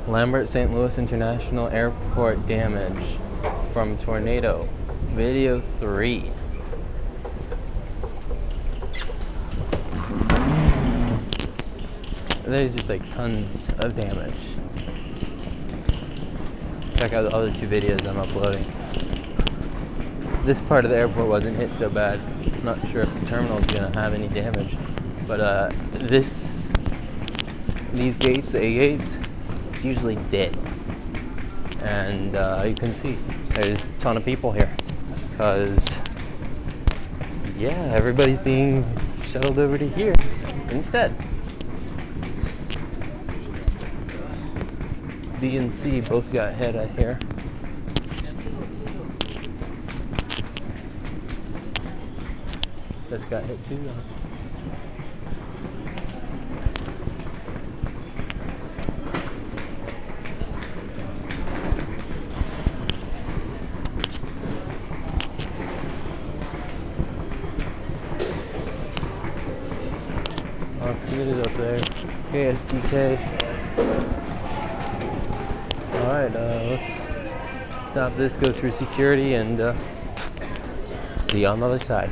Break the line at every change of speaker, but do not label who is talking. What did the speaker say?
Lambert St. Louis International Airport damage from tornado. Video 3. There's just like tons of damage. Check out the other 2 videos I'm uploading. This part of the airport wasn't hit so bad. I'm not sure if the terminal is gonna have any damage, but these gates, the A gates, it's usually dead. And you can see there's a ton of people here because, yeah, everybody's being shuttled over to here instead. B and C both got hit out here. This got hit too, though. Committed up there. KSDK. Alright, let's stop this, go through security, and see you on the other side.